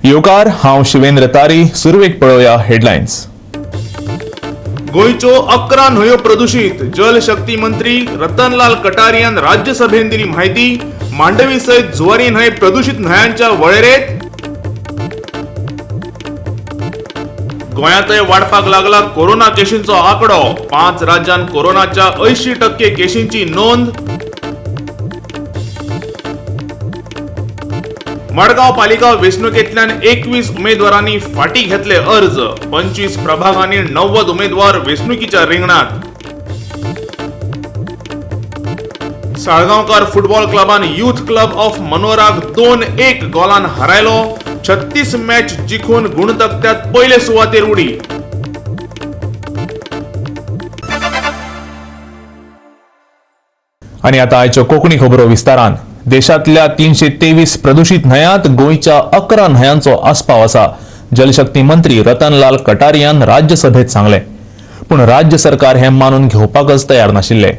योकार हांव शिवेंद्र तारी. सुरवेक पळोवया हेडलायन्स. गोंयच्यो 11 न्हंयो प्रदूषित. जलशक्ती मंत्री रतनलाल कटारियान राज्यसभेत दिली माहिती. मांडवी सयत जुवारी न्हंय प्रदूषित न्हंयांच्या वळेरेंत. गोंयांतय वाडपाक लागला कोरोना केशींचो आंकडो. 5 राज्यांत कोरोनाच्या 80% केशींची नोंद. मडगांव पालिका वेंचणुकेंतल्यान 21 उमेदवारांनी फाटीं घेतले अर्ज. 25 प्रभागांनी 90 उमेदवार वेंचणुकीच्या रिंगणात. साळगांवकार फुटबॉल क्लबान यूथ क्लब ऑफ मनोराक 2-1 गोलान हारयलो. 36 मॅच जिखून गुणतक्त्यात पयले सुवातेर उडी. आणि आता आयच्यो कोंकणी खबरो विस्तारान. देशातल्या 323 प्रदूषित न्हंयांत गोंयच्या 11 न्हंयांचो आस्पाव आसा. जलशक्ती मंत्री रतनलाल कटारियान राज्यसभेत सांगले. पूण राज्य सरकार हें मानून घेवपाकच तयार नाशिल्ले.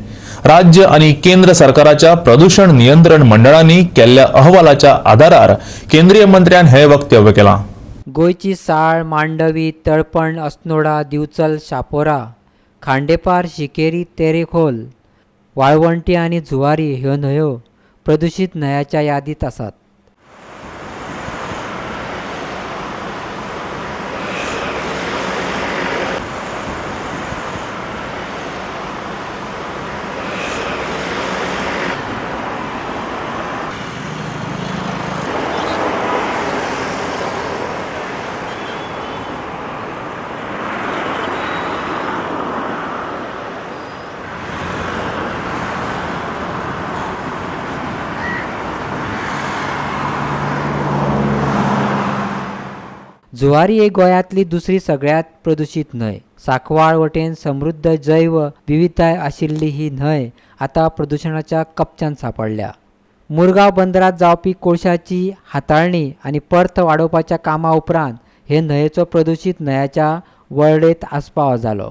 राज्य आणि केंद्र सरकाराच्या प्रदूषण नियंत्रण मंडळांनी केल्ल्या अहवालाच्या आधारार केंद्रीय मंत्र्यान हे वक्तव्य केलां. गोंयची साळ, मांडवी, तळपण, अस्नोडा, दिवचल, शापोरा, खांडेपार, शिकेरी, तेरेखोल, वाळवंटी आणि जुवारी ह्यो न्हंयो प्रदूषित न्हंयाच्या यादीत आसात. जुवारी ही गोंयांतली दुसरी सगळ्यात प्रदूषित न्हंय. सांकवाळ वटेन समृद्ध जैव विविधताय आशिल्ली ही न्हंय आता प्रदूषणाच्या कपच्यांत सांपडल्या. मुरगांव बंदरात जावपी कोळशाची हाताळणी आनी परत वाडोवपाच्या कामा उपरांत हे न्हंयेचो प्रदूषित न्हंयाच्या वळेरेंत आस्पाव जालो.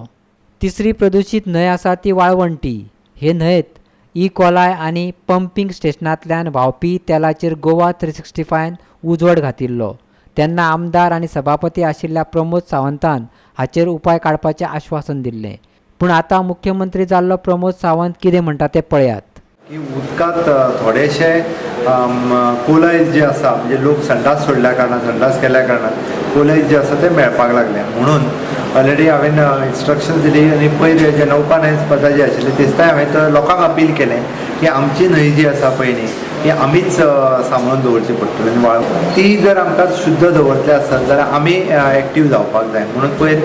तिसरी प्रदूषित न्हंय आसा ती वाळवंटी. हे न्हंयेत इकोलाय आनी पंपिंग स्टेशनांतल्यान व्हांवपी तेलाचेर गोवा 365 उजवाड घातिल्लो. तेन्ना आमदार आनी सभापती आशिल्ल्या प्रमोद सावंतान हाचेर उपाय काडपाचें आश्वासन दिल्लें. पूण आतां मुख्यमंत्री जाल्लो प्रमोद सावंत कितें म्हणटा तें पळयात. की उदकांत थोडेशे कोलायज जे आसा, म्हणजे लोक संडास सोडल्या कारणान, संडास केल्या कारणान कोलायज जे आसा ते मेळपाक लागले. म्हणून ऑलरेडी हांवें इन्स्ट्रक्शन्स दिली आनी पयर जे नौका न्हंय स्पर्धा जी आशिल्ली दिसताय हांवें लोकांक अपील केलें की आमची न्हंय जी आसा पळय न्ही ही आमीच सांबाळून दवरची पडटली. आनी ती जर आमकां शुद्ध दवरतले आसत जाल्यार आमी एक्टीव जावपाक जाय. म्हणून पयर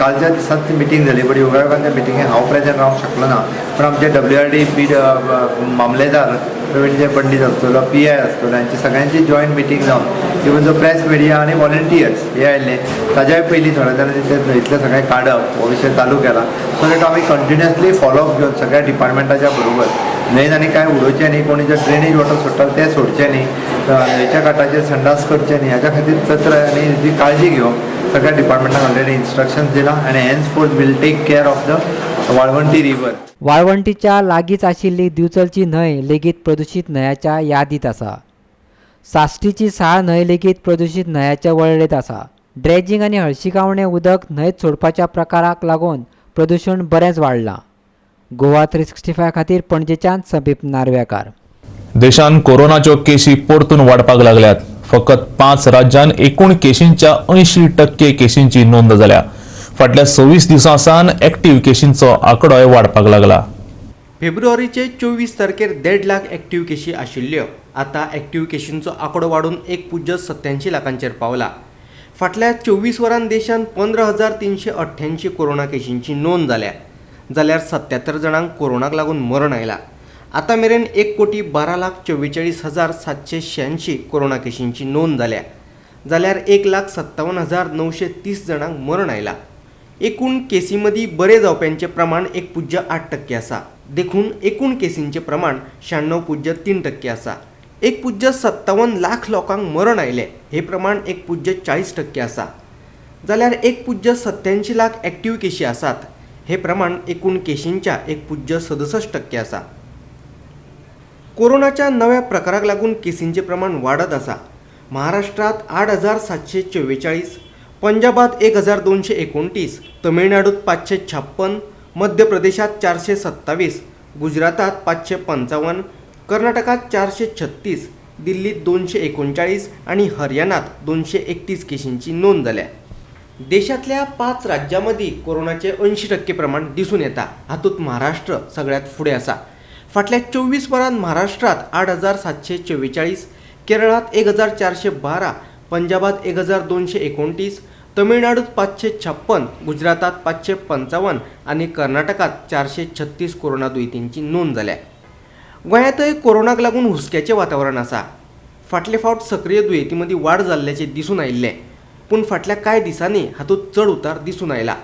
कालच्या दिसांत ती मिटींग जाली, बट योगायोगान त्या मिटिंगेक हांव प्रेजेंट रावंक शकलो ना. पण आमचे WRD पीड मामलेदार प्रवीण जे पंडीत आसतलो, PI आसतलो, हांची सगळ्यांची जॉयंट मिटींग जावन इवन जो प्रेस मिडिया आनी व्हॉलंटियर्स हे आयिल्ले ताज्याय पयलीं थोड्या जाणांनी ते न्हंयतले सगळें काडप हो विशय चालू केला. सो दॅट आमी कंटिन्युअसली फॉलोअप घेवन सगळ्या डिपार्टमेंटाच्या बरोबर न्हंयेन आनी कांय उडोवचें न्ही, कोणी जे ड्रेनेज वॉटर सोडटाले ते सोडचें न्ही, न्हंयच्या कांठाचेर संडास करचें न्ही, हाच्या खातीर सत्र आनी जी काळजी घेवप सगळ्या डिपार्टमेंटान ऑलरेडी इन्स्ट्रक्शन्स दिला. आनी henceforth will take care of the Valvanti river. वाळवंटीच्या लागींच आशिल्ली दिवचलची न्हंय लेगीत प्रदूषित न्हंयाच्या यादीत आसा. साश्टीची साळ न्हंय लेगीत प्रदूषित न्हंयाच्या वळेरेंत आसा. ड्रेजिंग आनी हळशिकावणें उदक न्हंयेत सोडपाच्या प्रकाराक लागून प्रदूषण बरेंच वाडलां. गोवा 365 खातीर पणजेच्यान संदीप नार्वेकार. देशान कोरोनाच्यो केशी परतून वाडपाक लागल्यात. फकत 5 राज्यांत एकूण केशींच्या 80% केशींची नोंद जाल्या. फाटल्या 26 दिवसां सावन एक्टीव केशींचो आंकडोय वाडपाक लागला. फेब्रुवारीचे 24 तारखेर 1.5 लाख एक्टीव केशी आशिल्ल्यो. आतां एक्टीव केशींचो आंकडो वाडून 1.87 लाखांचेर पावला. फाटल्या 24 वरांत देशांत 15,388 कोरोना केशींची नोंद जाल्या. जाल्यार 77 जाणांक कोरोनाक लागून मरण आयला. आतां मेरेन 1,12,44,786 कोरोना केशींची नोंद जाल्या. जाल्यार 1,57,930 जाणांक मरण आयला. एकूण केसी मदीं बरे जावप्यांचें प्रमाण 1.8% आसा. देखून एकूण केसींचें प्रमाण 96.3% आसा. 1.57 लाख लोकांक मरण आयले हे प्रमाण 1.40% आसा. जाल्यार 1.87 लाख एक्टीव केशी आसात. हे प्रमाण एकूण केशींच्या 1.67% आसा. कोरोनाच्या नव्या प्रकाराक लागून केसींचे प्रमाण वाडत आसा. महाराष्ट्रात 8,744, पंजाबात 1,229, तमिळनाडूत 556, मध्य प्रदेशात 427, गुजरातात 555, कर्नाटकात 436, दिल्लीत 239 आणि हरियाणात 231 केसींची नोंद झाल्या. देशातल्या 5 राज्यांमध्ये कोरोनाचे 80% प्रमाण दिसून येता. हातूंत महाराष्ट्र सगळ्यात फुडें आसा. फाटल्या 24 वरांत महाराष्ट्रात 8,744, केरळात 1,412, पंजाबात 1,229, तमिळनाडूत 556, गुजरातात 555 आणि कर्नाटकात 436 कोरोना दुयेंतींची नोंद जाल्या. गोंयांतय कोरोनाक लागून हुस्क्याचें वातावरण आसा. फाटले फावट सक्रिय दुयेंती मदीं वाड जाल्ल्याचें दिसून आयिल्लें, पूण फाटल्या कांय दिसांनी हातूंत चड उतार दिसून आयला.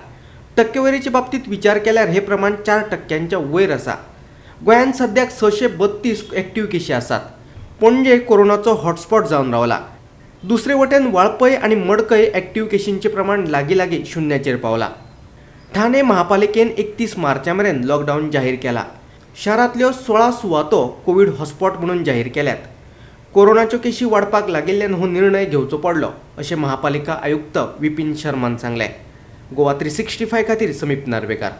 टक्केवारीचे बाबतींत विचार केल्यार हे प्रमाण 4%च्या वयर आसा. गोंयांत सद्याक 632 एक्टीव केशी आसात. पणजे कोरोनाचो हॉटस्पॉट जावन रावला. दुसरे वटेन वाळपय आनी मडकय एक्टीव केशींचें प्रमाण लागीं शुन्याचेर पावला. ठाणे महापालिकेन 31 मार्चा मेरेन लॉकडावन जाहीर केला. शारांतल्यो 16 सुवातो कोविड हॉटस्पॉट म्हणून जाहीर केल्यात. कोरोनाच्यो केशी वाडपाक लागिल्ल्यान हो निर्णय घेवचो पडलो अशें महापालिका आयुक्त विपिन शर्मान सांगलें. गोवा 365 खातीर समीप नार्वेकार.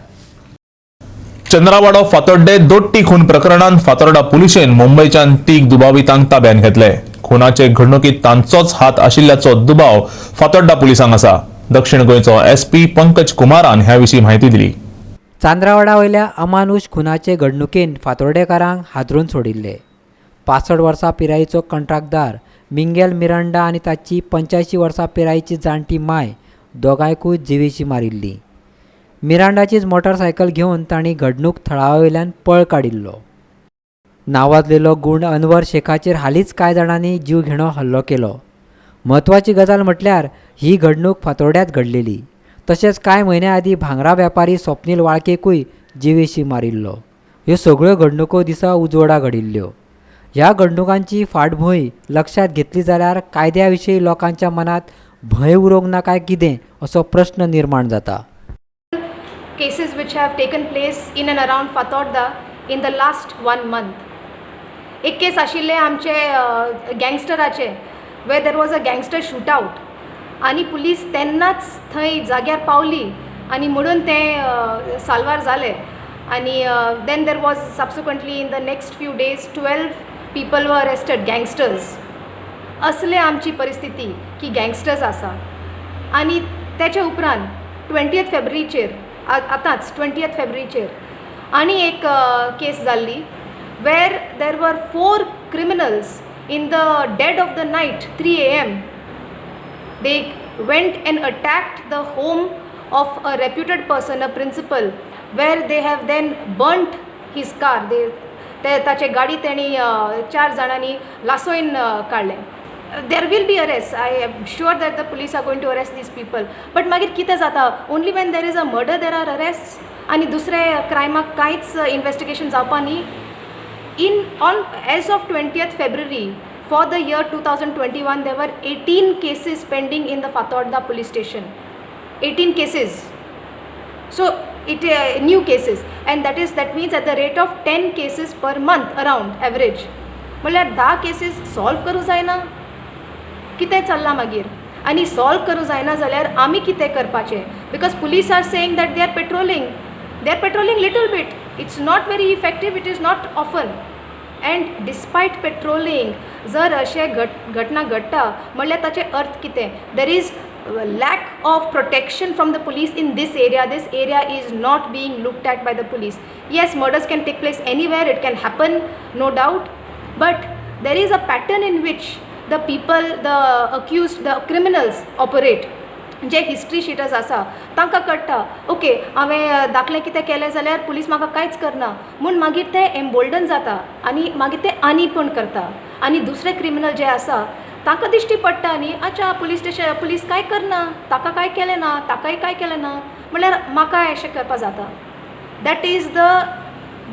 चंद्रावाडो फातोड्डे दोट्टी खून प्रकरणात फातोर्डा पुलिशेन मुंबयच्यान 3 दुबावितांक ताब्यात घेतले. खुनाचे घडणुकीत तांचोच हात आशिल्ल्याचो दुबाव फातोड्डा पुलिसांक आसा. दक्षिण गोंयचो एसपी पंकज कुमारान ह्या विशीं म्हायती दिली. चांद्रावाडा वयल्या अमानुष खुनाचे घडणुकेन फातोर्डेकारांक हादरून सोडिल्ले. 65 वर्सां पिरायेचो कंत्राटदार मिंगेल मिरांडा आनी ताची 85 वर्सां पिरायेची जाणटी माय दोगांयकूय जिवेशी मारिल्ली. मिरांडाचीच मोटारसायकल घेवन तांणी घडणूक थळावयल्यान पळ काडिल्लो. नांवाजलेलो गुंड अनवर शेखाचेर हालींच कांय जाणांनी जीव घेणो हल्लो केलो. म्हत्वाची गजाल म्हटल्यार ही घडणूक फातोर्ड्यात घडलेली. तशेंच कांय म्हयन्या आदीं भांगरा वेपारी स्वप्नील वाळकेकूय जिवेशी मारिल्लो. ह्यो सगळ्यो घडणुको दिसा उजवाडा घडिल्ल्यो. ह्या घडणुकांची फाटभूंय लक्षात घेतली जाल्यार कायद्या विशीं लोकांच्या मनात भंय उरोंक ना काय कितें असो प्रश्न निर्माण जाता. Cases which have taken place in and around Fatorda in the last 1 month. एक केस आशिल्ले आमचे गँगस्टराचे where there was a gangster shootout आणि पुलीस तेन्नाच थंय जाग्यार पावली आणि म्हणून ते साल्वार जाले आणि then there was subsequently in the next few days 12 people were arrested, gangsters. असले आमची परिस्थिती की गँगस्टर्स आसा. आणि त्याच्या उपरांत 20th फेब्रुवारीचेर आतांच 20th फेब्रुवारीचेर आणि एक केस जाल्ली where there were 4 criminals in the dead of the night 3 AM. They went and attacked the home of a reputed person, a principal, where they have then burnt his car. ताचे गाडी तेणी 4 जाणांनी लासोइन काडले. There will be arrests. I am sure that the police are going to arrest these people. But मागीर कितें जाता? Only when there is a murder there are arrests. आणि दुसरे क्रायमाक कांयच इन्व्हेस्टिगेशन जावपा न्ही. As of 20th February for the year 2021 there were 18 cases pending in the Fatorda police station. 18 cases. So new cases, and that means at the rate of 10 cases per month around average. म्हळ्यार 10 cases solve करूं जायना. कितें चल्लां मागीर आनी solve करूं जायना जाल्यार आमी कितें करपाचें? Because police are saying that they are patrolling little beat. It's not very effective, it is not often. And despite patrolling जर अशे घटना घडटा म्हणल्यार ताचे अर्थ कितें? There is lack of protection from the police in this area. This area is not being looked at by the police. Yes, murders can take place anywhere, it can happen, no doubt, but there is a pattern in which the people, the accused, the criminals operate. जे history sheeters आसा तांकां कळटा okay हांवें दाखलें कितें केलें जाल्यार police म्हाका कांयच करना म्हूण मागीर ते एम्बोल्डन जाता आनी मागीर ते आनी पण करता. आनी दुसरे क्रिमिनल जे आसा तांकां दिश्टी पडटा न्ही अच्छा पुलीस कांय करना, ताका कांय केलें ना, ताकाय कांय केलें ना म्हळ्यार म्हाकाय अशें करपा जाता. That is the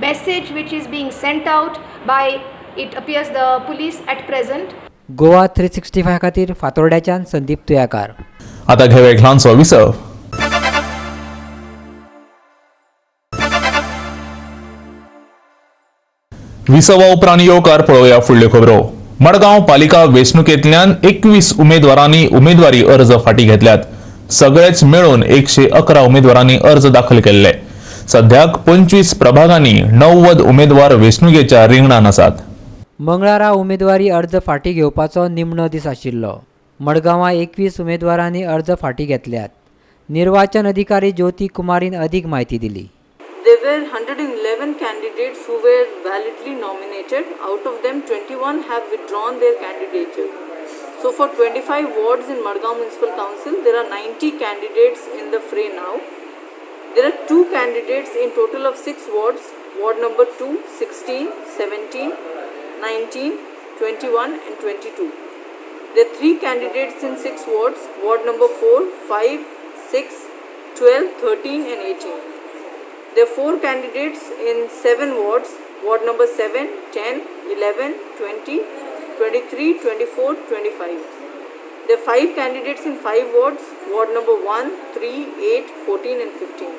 message which is being sent out by it appears the police at present. Goa 365 खातीर फातोर्ड्याच्यान संदीप तुयेकार. आता घेऊया एक ल्हानसो विसव. विसवा उपरांत येवकार पळोवया फुडल्यो खबरो. मडगांव पालिका वेंचणुकेंतल्यान 21 उमेदवारांनी उमेदवारी अर्ज फाटीं घेतल्यात. सगळेच मेळून 111 उमेदवारांनी अर्ज दाखल केल्ले. सध्याक 25 प्रभागांनी 90 उमेदवार वेंचणुकेच्या रिंगणान आसात. मंगळारा उमेदवारी अर्ज फाटीं घेवपाचो निमणो दीस आशिल्लो. मडगांवां 21 उमेदवारांनी अर्ज फाटीं घेतल्यात. निर्वाचन अधिकारी ज्योती कुमारीन अधिक माहिती दिली. There were 111 candidates who were validly nominated. Out of them, 21 have withdrawn their candidature. So for 25 wards in Madgaon Municipal Council, there are 90 candidates in the fray now. There are 2 candidates in total of 6 wards. Ward number 2, 16, 17, 19, 21 and 22. There are 3 candidates in 6 wards. Ward number 4, 5, 6, 12, 13 and 18. There are 4 candidates in 7 wards, ward number 7, 10, 11, 20, 23, 24, 25. There are 5 candidates in 5 wards, ward number 1, 3, 8, 14 and 15.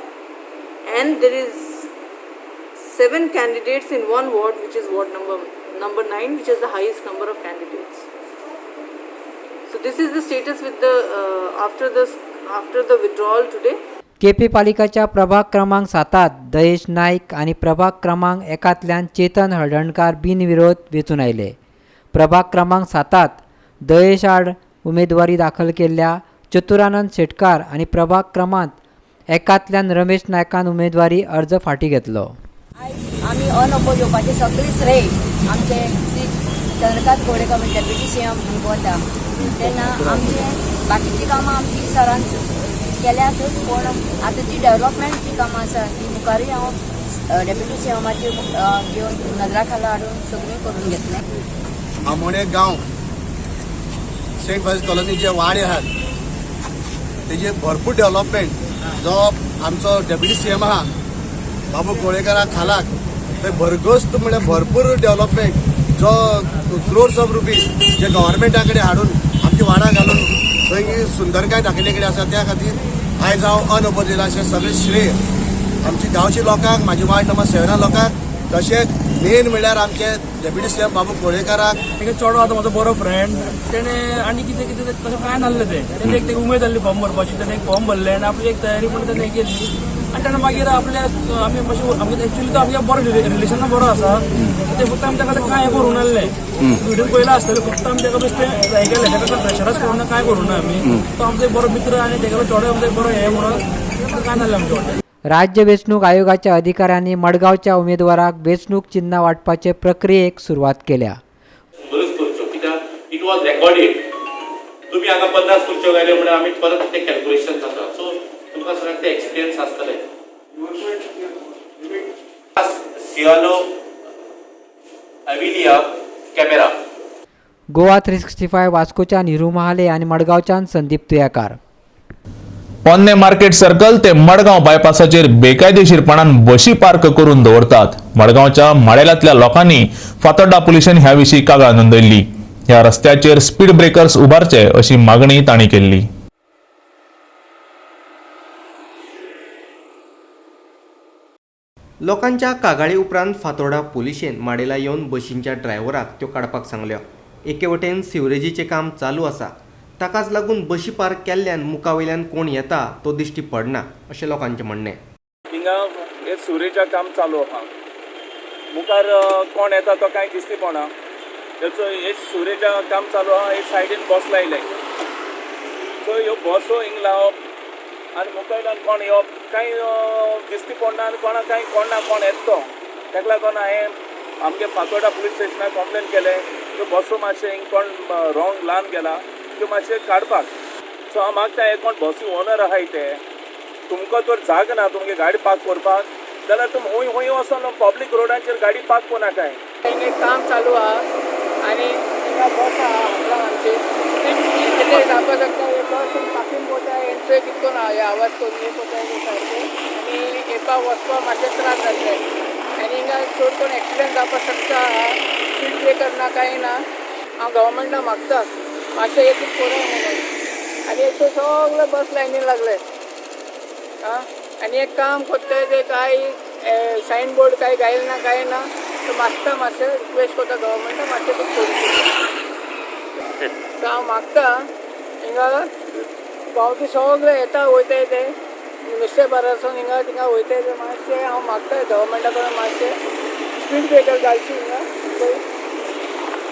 And there is 7 candidates in 1 ward, which is ward number 9, which is the highest number of candidates. So this is the status with the after the withdrawal today. केपी पालिकाच्या प्रभाग क्रमांक 7 दयेश नाईक आणि प्रभाग क्रमांक 1 चेतन हळदणकार बिनविरोध वेचून आयले. प्रभाग क्रमांक 7 दयेश आड उमेदवारी दाखल केल्ल्या चतुरानंद शेटकार आणि प्रभाग क्रमांक 1 रमेश नायकान उमेदवारी अर्ज फाटीं घेतलो. आम्ही अनअपोज येवपाचे सगळी श्रेय आमचे चंद्रकांत कोळेकर डेप्युटी सीएम वता. तेन्ना आमचे बाकीची कामां आमची सरान केल्यातूच, पूण आतां जी डेव्हलपमेंटची कामां आसा ती मुखारूय हांव डेप्युटी सीएमाची घेवन नजरा खाला हाडून सगळीं करून घेतलें. आमोणे गांव सेंट फ्रांसीस कॉलनी जे वाडे आहात तेजे भरपूर डेव्हलपमेंट जो आमचो डेप्युटी सीएम आहा बाबू कोळेकरा खालाक थंय भरगोस्त म्हणजे भरपूर डेव्हलपमेंट जो क्रोर्स ऑफ रुपीज जे गव्हर्मेंटा कडेन हाडून आमची वाडा घालून थंय सुंदरकाय दाखयले कडेन आसा त्या खातीर आयज हांव अनअपोजिट अशें सगळें श्रेय आमची गांवच्या लोकांक, म्हाजी वार्ड नंबर 7 लोकांक, तशेंच मेन म्हणल्यार आमचे डेप्युटी सीएम बाबू कोळेकराक. तेगे चेडो आतां म्हजो बरो फ्रेंड, तेणें आनी कितें कितें तशें काय नासलें तें. तेणें एक उमेद आसली फॉर्म भरपाची, तेणें एक फॉर्म भरलें आनी आपली एक तयारी पण तेणें केली आनी तेणें मागीर आपल्या आमी मातशें आमगे एक्चुअली तो आमगे बरो रिलेशन बरो आसा. ते फक्त आमी ताका कांय हें करूं नासलें. व्हिडिओ पयला आसतलें, फक्त आमी ताका बेश्टें हें केलें, ताका प्रेशरायज करूं ना, कांय करूं ना आमी. तो आमचो एक बरो मित्र आनी तेगेलो चेडो आमचो एक बरो हें म्हणून काय नासलें आमचे वाटेन. राज्य वेंचणूक आयोगाच्या अधिकाऱ्यांनी मडगावच्या उमेदवाराक वेंचणूक चिन्ह वाटपाचे प्रक्रियेक सुरवात केल्या. It was recorded. तुम्ही हांगा 50 खुर्च्यो गायल्यो म्हणून आमी परत ते कॅल्क्युलेशन जाता. सो तुमकां सगळ्यांक ते एक्सपिरियन्स आसतले. सियालो अविलिया कॅमेरा. गोवा 365 वास्कोच्या निरू महाले आणि मडगावच्यान संदीप तुयेकार. पोन्ने मार्केट सर्कल ते मडगांव बायपासाचेर बेकायदेशीरपणान बशी पार्क करून दवरतात. मडगांवच्या माडेलांतल्या लोकांनी फातोड्डा पुलिशेन ह्या विशीं कागाळ नोंदयल्ली. ह्या रस्त्याचेर स्पीड ब्रेकर्स उबारचे अशी मागणी तांणी केल्ली. लोकांच्या कागाळी उपरांत फातोर्डा पुलिशेन माडेला येवन बशींच्या ड्रायव्हराक त्यो काडपाक सांगल्यो. एके वटेन सिवरेजीचें काम चालू आसा, ताकाच लागून बशी पार्क केल्ल्यान मुखावयल्यान कोण येता तो दिश्टी पडना अशें लोकांचें म्हणणें. हिंगा हे सुरेच्या काम चालू आहा. मुखार कोण येता तो कांय दिसती पडना. तेचो हे सुरेच्या काम चालू आहा, एक सायडीन बस लायले. सो ह्यो बसो हिंग लावप आनी मुखावयल्यान कोण येवप कांय दिसती पडना आनी कोणाक कांय कोणना कोण येता तो. ताका लागून हांवें आमगे फातोर्डा पुलीस स्टेशनाक कंप्लेन केलें. त्यो बसो मातशें हिंग कोण रॉंग लावन गेला त्यो मातशें काडपाक. सो हांव मागता हे कोण बसी ओनर आहाय ते, तुमकां तर जाग ना तुमगे गाडी पार्क करपाक जाल्यार तुमी हूंय हूंय वचून पब्लीक रोडाचेर गाडी पार्क कोनाकाय. हिंगा काम चालू आहा आनी हिंगा बस आहा आमची कितें जावपा शकता. बस पार्किंग कोता एंट्री कितको ना आवाज करून कोता सारके आनी येवपाक वचपाक मातशें त्रास जातले. आनी हिंगा चड कोण एक्सिडेंट जावपाक शकता. स्पीड ब्रेकर ना कांय ना. हांव गव्हर्मेंटाक मागता मातशें एक करूं म्हणून. आनी एक सगळे बस लायनीन लागले आनी एक काम करता ते कांय सायन बोर्ड कांय घायल ना कांय ना. तो मागता मातशें रिक्वेस्ट करता गव्हर्मेंटाक मातशें करून. खातीर हांव मागता हिंगा पावती सगळे येता वयता ते नुस्तें बरें हिंगा थिंगा वयता ते मातशें हांव मागता गव्हर्मेंटा कडेन मातशें स्पीड ब्रेकर घालची हिंगा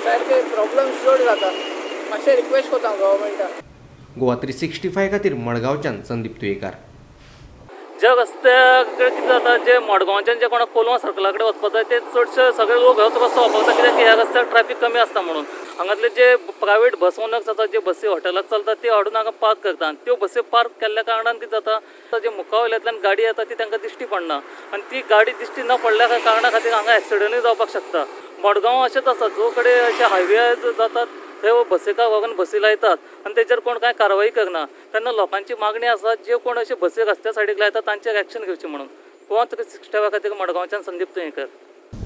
सारके प्रॉब्लेम सॉल्व जाता मातशें रिक्वेस्ट करता हांव गव्हर्मेंटाक. गोवा 365 खातीर मडगांवच्यान संदीप तुयेकार. ज्या रस्त्याकडे कितें जाता जे मडगांवच्यान जे कोणाक कोलवा सर्कला कडेन वचपाक जाय ते चडशे सगळे लोक ह्योच रस्तो वापरता कित्याक ह्या रस्त्यार ट्रॅफिक कमी आसता म्हणून. हांगातले जे प्रायवेट बस ओनर्स जाता जे बसी हॉटेलाक चलतात ते हाडून हांगा पार्क करता आनी त्यो बसी पार्क केल्ल्या कारणान कितें जाता जे मुखावयल्यातल्यान गाडी येता ती तांकां दिश्टी पडना आनी ती गाडी दिश्टी न पडल्या कारणां खातीर हांगा एक्सिडंटूय जावपाक शकता. मडगांव अशेंच आसा जो कडेन अशे हायवे जातात थंय बसेकार वगन बसी लायतात आनी तेचेर कोण कांय कारवाई करना तेन्ना लोकांची मागणी आसा जे कोण अशे बसी रस्त्या सायडीक लायतात तांचेर एक्शन घेवची म्हणून. गोवा 365 खातीर मडगांवच्यान संदीप तुयेकर.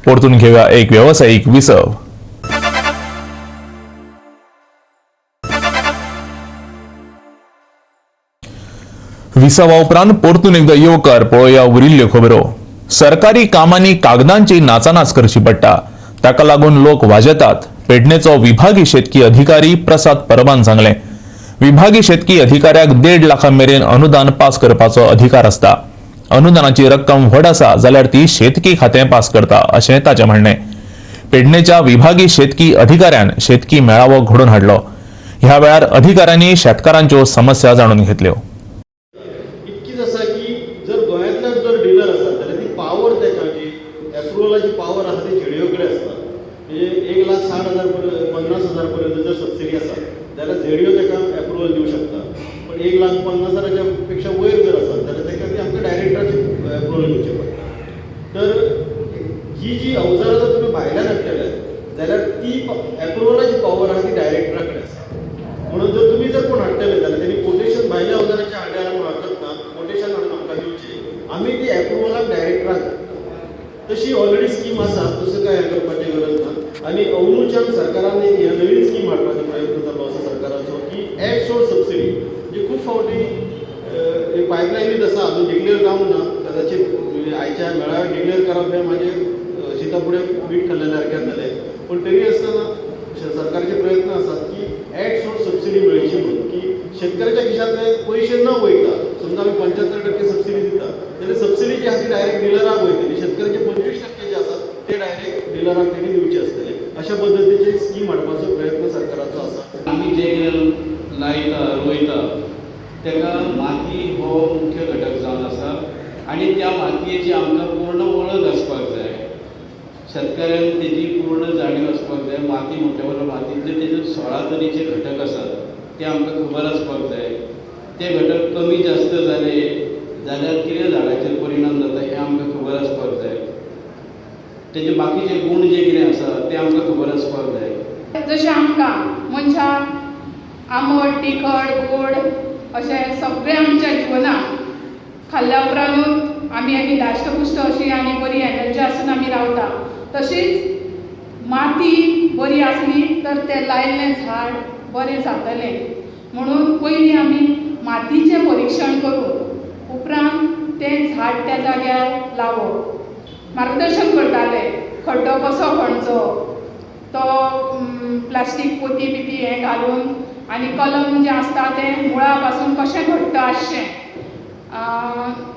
परतून घेऊया एक व्यावसायिक विसव. विसवा उपरांत परतून एकदा येवकार पळोवया उरिल्ल्यो खबरो. सरकारी कामांनी कागदांची नाचानाच करची पडटा ताका लागून लोक वाजेतात पेडणेचो विभागी शेतकी अधिकारी प्रसाद परबान सांगले. विभागी शेतकी अधिकाऱ्याक 1.5 लाखां मेरेन अनुदान पास करपाचो अधिकार आसता. अनुदानाची रक्कम व्हड आसा जाल्यार ती शेतकी खातें पास करता अशें ताचें म्हणणें. पेडणेच्या विभागी शेतकी अधिकाऱ्यान शेतकी मेळावो घडोवन हाडलो. ह्या वेळार अधिकाऱ्यांनी शेतकारांच्यो समस्या जाणून घेतल्यो. इतकीच आसा की जर गोंयांतल्यान जर डिलर आसा जाल्यार ती पावर त्याची एप्रुवलाची पावर आसा ती झेडीओ कडेन आसता. म्हणजे 1,60,000 पर्यंत जर सबसिडी आसा जाल्यार झेडीओ ताका एप्रुवल दिवंक शकता. पण 1,50,000 पेक्षा वयर जर आसा जाल्यार ताका ती आमकां डायरेक्टराची एप्रुवल घेवचें पडटा. तर ही जी अवजारां जर तुमी भायल्यान हाडटले जाल्यार ती एप्रुवलाची पावर आसा ती डायरेक्टरा कडेन आसा. म्हणून जर तुमी जर कोण हाडटले जाल्यार तेणी कोटेशन भायल्या अवजाराचें हाडल्या म्हणून हरकत ना. कोटेशन हाडून आमकां दिवचें आमी ती एप्रुवलाक डायरेक्टराक तशी ऑलरेडी स्कीम आसा तसं काय करपाची गरज ना. आनी अंदूच्यान सरकारान एक नवीन स्कीम हाडपाचो प्रयत्न जालो आसा सरकाराचो की एड सोर्स सबसिडी. म्हणजे खूब फावटी पायपलायनीच आसा अजून डिक्लेअर जावंक ना. कदाचित आयच्या मेळाव्याक डिक्लेअर करप हें म्हाजे शिता फुडें वीट थारलेल्या सारकें जालें. पण तरी आसतना सरकारचे प्रयत्न आसात की एड सोर्स सबसिडी मेळची म्हणून की शेतकऱ्याच्या खिशांतले पयशे न वयता. समजा आमी 75% सबसिडी दिता जाल्यार सबसिडी जी आसा ती डायरेक्ट डिलराक वयतली. शेतकऱ्याचे 25% जे आसात ते डायरेक्ट डिलराक तेणी दिवचे आसतले. अशा पद्दतीची स्कीम हाडपाचो प्रयत्न सरकाराचो आसा. आमी जे कितें लायता रोयता ताका माती हो मुख्य घटक जावन आसा आनी त्या मातयेची आमकां पूर्ण वळख आसपाक जाय. शेतकऱ्यान तेजी पूर्ण जाणीव आसपाक जाय. माती म्हणटा बरोबर मातयेंतले तेजे 16 तरेचे घटक आसात ते आमकां खबर आसपाक जाय. ते घटक कमी जास्त जाले जाल्यार कितें झाडाचेर परिणाम जाता हें आमकां खबर आसपाक जाय. तेजे बाकीचे गूण जे कितें आसा ते आमकां खबर आसपाक जाय. जशें आमकां मनशाक आंबट तिखट गोड अशें सगळें आमच्या जिवनाक खाल्ल्या उपरांतूच आमी धाश्टपुश्ट अशी आनी बरी एनर्जी आसून आमी रावता. तशीच माती बरी आसली तर तें लायिल्लें झाड बरें जातलें. म्हणून पयलीं आमी मातयेचें परीक्षण करून उपरांत तें झाड त्या जाग्यार लावप. मार्गदर्शन करताले खड्डो कसो खणचो तो प्लास्टीक पोती बिती हें घालून आनी कलम जें आसता तें मुळा पासून कशें घट्ट आसचें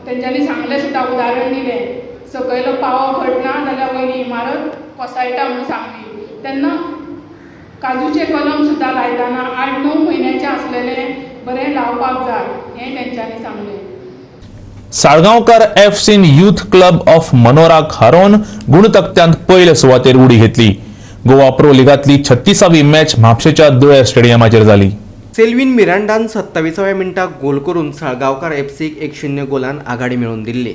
तेंच्यांनी सांगलें सुद्दां उदाहरण दिलें. सकयलो पावो घडना जाल्यार वयली इमारत कोसळटा म्हणून सांगली. तेन्ना काजूचे कलम सुद्दां लायतना 8-9 म्हयन्याचें आसलेलें बरें लावपाक जाय हें तेंच्यांनी सांगलें. साळगांवकार एफसीन युथ क्लब ऑफ मनोराक हारोवन गुणतक्त्यांत पयले सुवातेर उडी घेतली. गोवा प्रो लिगांतली 36वी मॅच म्हापशेच्या दुळे स्टेडियमाचेर जाली. सेल्विन मिरांडान 27व्या मिनटाक गोल करून साळगांवकार एफसीक 1-0 गोलान आघाडी मेळोवन दिल्ली.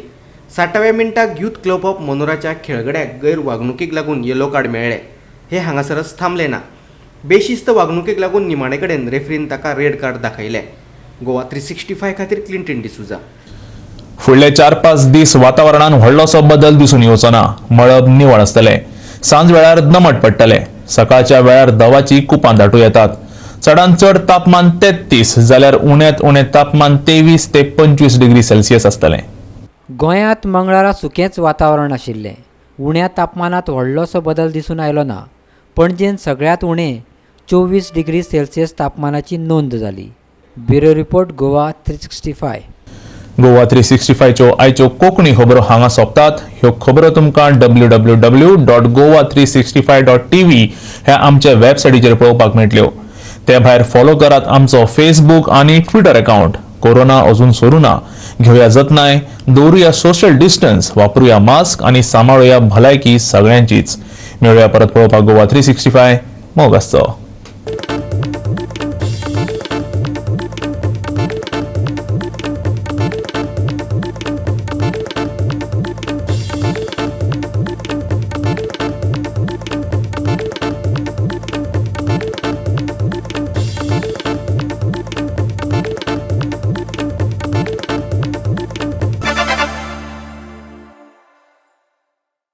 60व्या मिनटाक युथ क्लब ऑफ मनोराच्या खेळगड्याक गैरवागणुकीक लागून येलो कार्ड मेळ्ळे. हे हांगासरच थांबले ना. बेशिस्त वागणुकीक लागून निमाणे कडेन रेफ्रीन ताका रेड कार्ड दाखयले. गोवा 365 खातीर क्लिंटन डिसूजा. फुडले 4-5 दीस वातावरणान व्हडलोसो बदल दिसून येवचो ना. मळब निवळ आसतलें. सांज वेळार दमट पडटलें. सकाळच्या वेळार दवाची कुपां दाटूं येतात. चडांत चड तापमान 33 जाल्यार उण्यांत उणें तापमान 23 ते 25 डिग्री सेल्सियस आसतलें. गोंयांत मंगळारा सुकेंच वातावरण आशिल्लें. उण्या तापमानात व्हडलोसो बदल दिसून आयलो ना. पणजेन सगळ्यांत उणें 24 डिग्री सेल्सियस तापमानाची नोंद जाली. Bureau report Goa 365. गोवा 365 च्यो आयच्यो कोंकणी खबरो हांगा सोंपतात. ह्यो खबरो तुमकां www.goa365.tv ह्या आमच्या वेबसायटीचेर पळोवपाक मेळटल्यो. ते भायर फॉलो करात आमचो फेसबूक आनी ट्विटर अकाउंट. कोरोना अजून सोडूं ना. घेवया जतनाय, दवरुया सोशल डिस्टन्स, वापरुया मास्क आनी सांबाळुया भलायकी सगळ्यांचीच. मेळुया परत पळोवपाक गोवा 365. मोग आसचो.